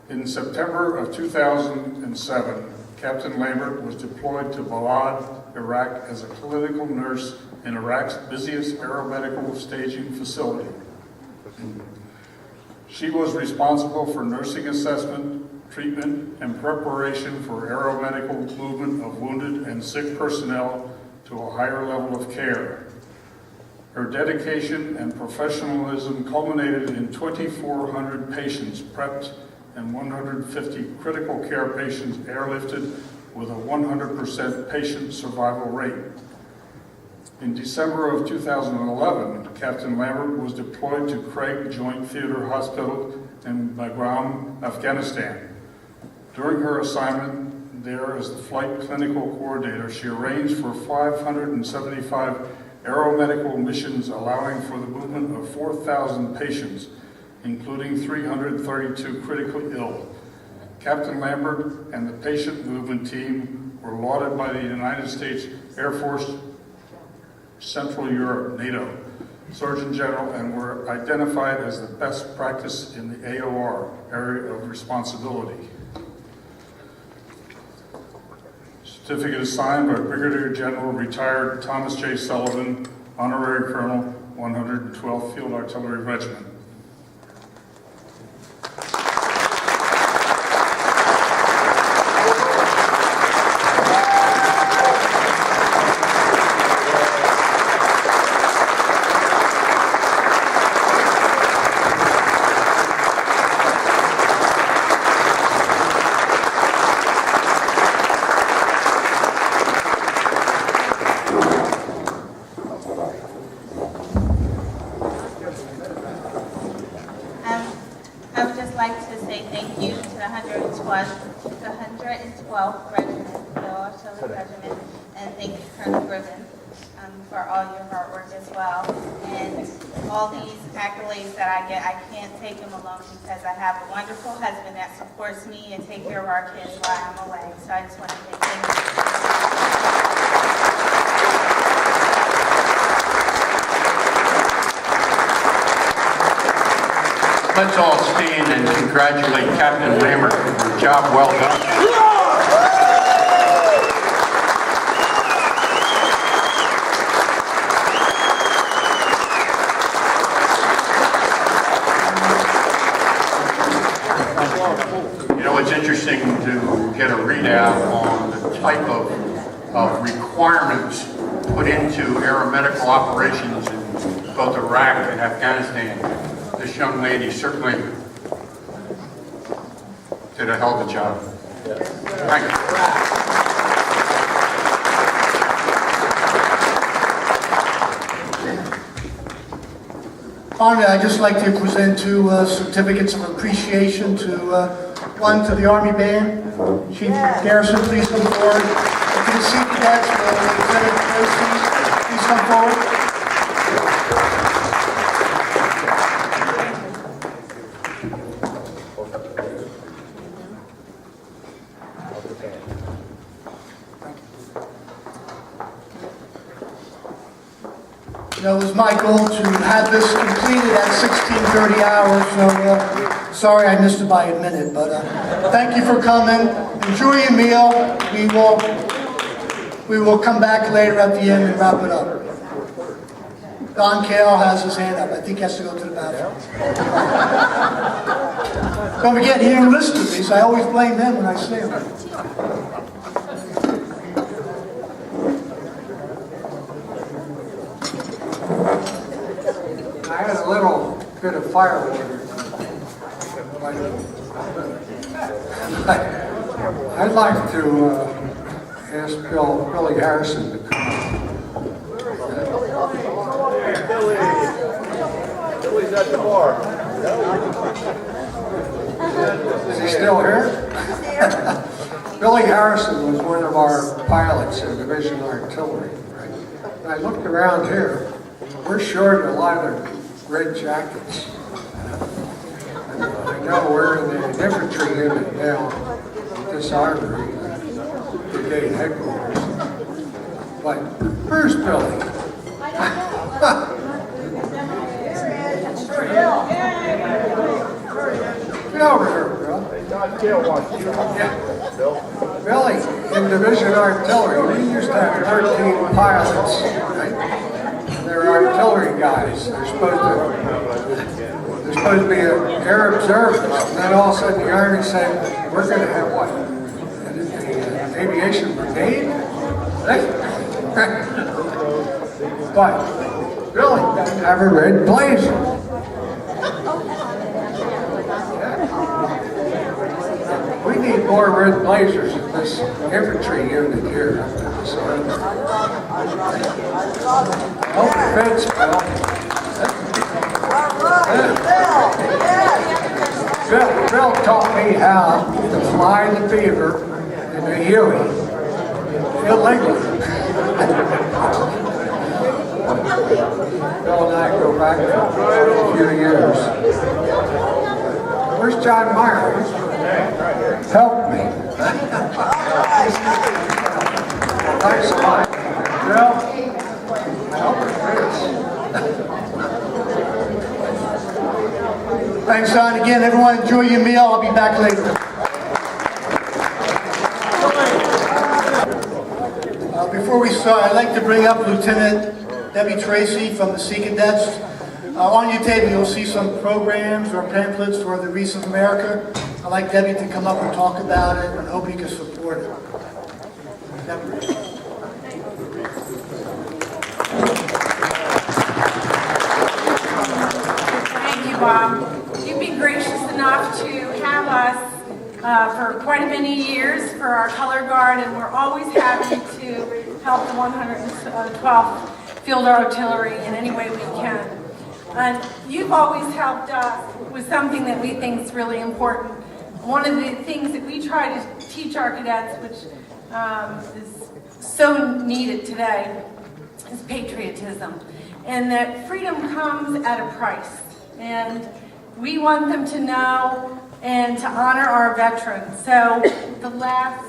Speaker 9: In September of 2007, Captain Lambert was deployed to Balad, Iraq as a clinical nurse in Iraq's busiest aeromedical staging facility. She was responsible for nursing assessment, treatment, and preparation for aeromedical movement of wounded and sick personnel to a higher level of care. Her dedication and professionalism culminated in 2,400 patients prepped and 150 critical care patients airlifted with a 100% patient survival rate. In December of 2011, Captain Lambert was deployed to Craig Joint Theater Hospital in Bagram, Afghanistan. During her assignment there as the flight clinical coordinator, she arranged for 575 aeromedical missions allowing for the movement of 4,000 patients, including 332 critically ill. Captain Lambert and the patient movement team were lauded by the United States Air Force Central Europe, NATO, Surgeon General, and were identified as the best practice in the AOR, area of responsibility. Certificate is signed by Brigadier General retired Thomas J. Sullivan, Honorary Colonel, 112th Field Artillery Regiment.
Speaker 10: I would just like to say thank you to the 112th Regiment, the Artillery Regiment, and thank you, Colonel Griffin, for all your hard work as well. And all these accolades that I get, I can't take them alone because I have a wonderful husband that supports me and take care of our kids while I'm away. So I just want to say thank you.
Speaker 8: Let's all stand and congratulate Captain Lambert for a job well done. You know, it's interesting to get a readout on the type of requirements put into aeromedical operations in both Iraq and Afghanistan. This young lady certainly did a hell of a job. Thank you.
Speaker 1: Finally, I'd just like to present two certificates of appreciation to one to the Army Band. Chief Garrison, please come forward. And to the Sea Cadets, Lieutenant Tracy, please come forward. You know, it was my goal to have this completed at 16:30 hours, so sorry I missed it by a minute, but thank you for coming. Enjoy your meal. We will come back later at the end and wrap it up. Don Kale has his hand up. I think he has to go to the bathroom. Don't forget, he didn't listen to me, so I always blame him when I see him.
Speaker 7: I had a little bit of firewood. I'd like to ask Billy Harrison to come up.
Speaker 2: Billy's at the bar.
Speaker 7: Is he still here? Billy Harrison was one of our pilots in Division Artillery. Right? And I looked around here. We're short a lot of red jackets. And I know we're in the infantry unit now, this armory, brigade headquarters. But where's Billy? Get over here, Bill. Billy, in Division Artillery, we used to have 13 pilots, right? They're artillery guys. They're supposed to be air observers. And then all of a sudden the Army said, we're going to have what? An aviation brigade? But Billy doesn't have a red blazer. We need more red blazers in this infantry unit here. No offense, Bill. Bill taught me how to fly the Beaver in the Huey illegally. Bill and I go back a few years. Where's John Myers? Help me. Thanks a lot. Bill,
Speaker 1: Thanks, Don. Again, everyone enjoy your meal. I'll be back later. Before we start, I'd like to bring up Lieutenant Debbie Tracy from the Sea Cadets. On your table, you'll see some programs or pamphlets for the Wreaths of America. I'd like Debbie to come up and talk about it, and hope you can support it. Debbie.
Speaker 11: Thank you, Bob. You've been gracious enough to have us for quite a many years for our color guard, and we're always happy to help the 112th Field Artillery in any way we can. And you've always helped us with something that we think is really important. One of the things that we try to teach our cadets, which is so needed today, is patriotism. And that freedom comes at a price. And we want them to know and to honor our veterans. So the last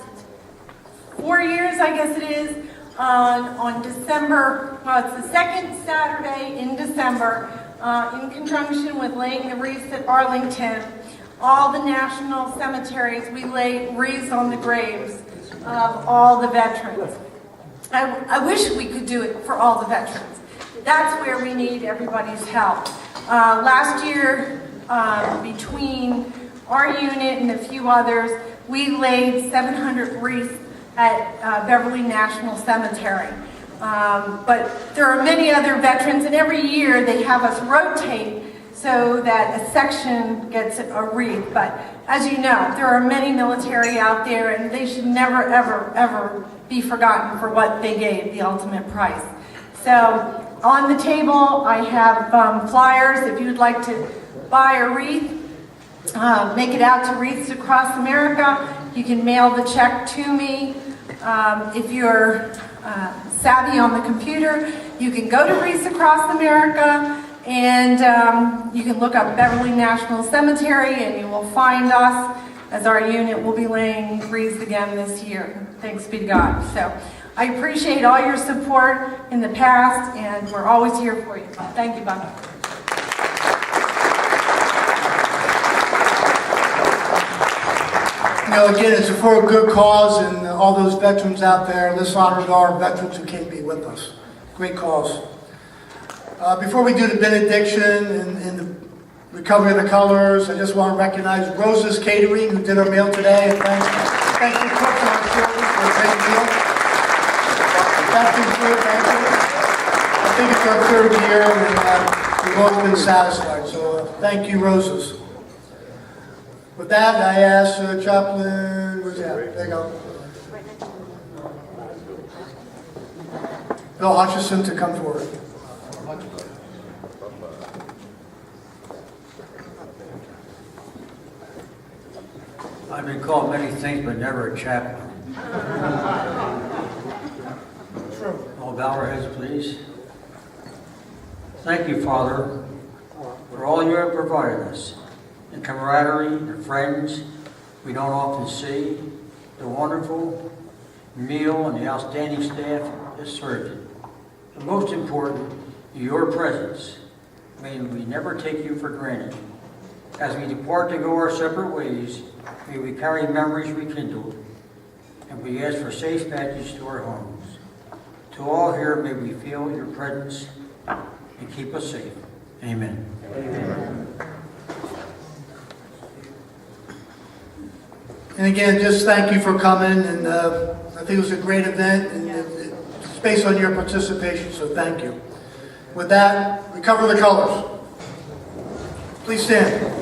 Speaker 11: 4 years, I guess it is, on December, well, it's the second Saturday in December, in conjunction with laying the wreaths at Arlington, all the national cemeteries, we lay wreaths on the graves of all the veterans. I wish we could do it for all the veterans. That's where we need everybody's help. Last year, between our unit and a few others, we laid 700 wreaths at Beverly National Cemetery. But there are many other veterans, and every year they have us rotate so that a section gets a wreath. But as you know, there are many military out there, and they should never, ever, ever be forgotten for what they gave, the ultimate price. So on the table, I have flyers. If you'd like to buy a wreath, make it out to Wreaths Across America. You can mail the check to me. If you're savvy on the computer, you can go to Wreaths Across America, and you can look up Beverly National Cemetery, and you will find us, as our unit will be laying wreaths again this year. Thanks be to God. So I appreciate all your support in the past, and we're always here for you. Thank you, Bob.
Speaker 1: You know, again, it's for a good cause, and all those veterans out there, let's honor our veterans who can't be with us. Great cause. Before we do the benediction and the recovery of the colors, I just want to recognize Rose's Catering, who did our meal today. And thank you, Cook, and our children for a great meal. That's been great, thank you. I think it's our third year, and we've always been satisfied. So thank you, Rose's. With that, I ask Chaplain, where's that? There you go. Bill Hutchison to come forward.
Speaker 3: I've been called many things, but never a chaplain. All bow our heads, please. Thank you, Father, for all you have provided us. The camaraderie, the friends we don't often see, the wonderful meal, and the outstanding staff that served it. But most important, your presence. May we never take you for granted. As we depart to go our separate ways, may we carry memories rekindled, and we ask for safe passage to our homes. To all here, may we feel your presence and keep us safe. Amen. Amen.
Speaker 1: And again, just thank you for coming, and I think it was a great event, and it's based on your participation, so thank you. With that, recover the colors. Please stand.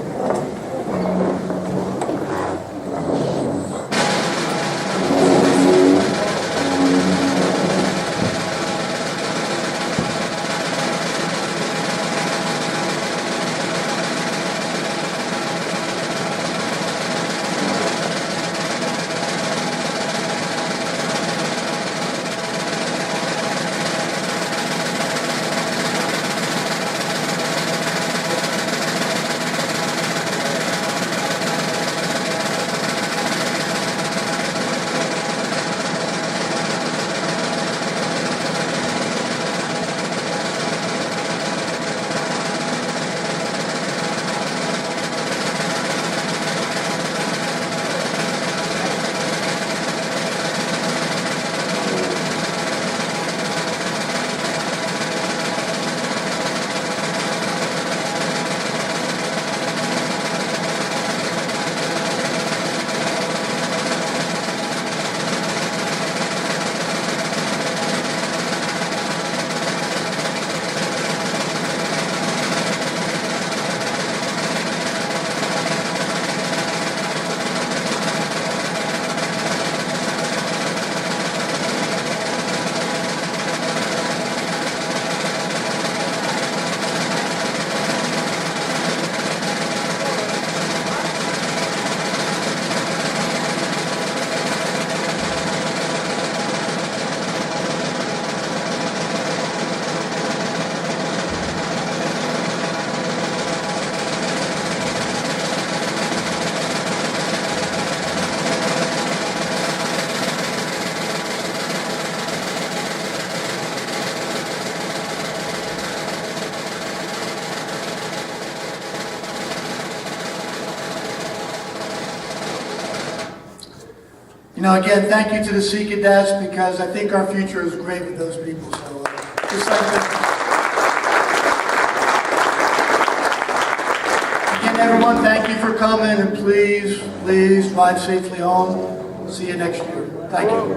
Speaker 1: You know, again, thank you to the Sea Cadets, because I think our future is great with those people. So, just like this. Again, everyone, thank you for coming, and please ride safely home. See you next year. Thank you.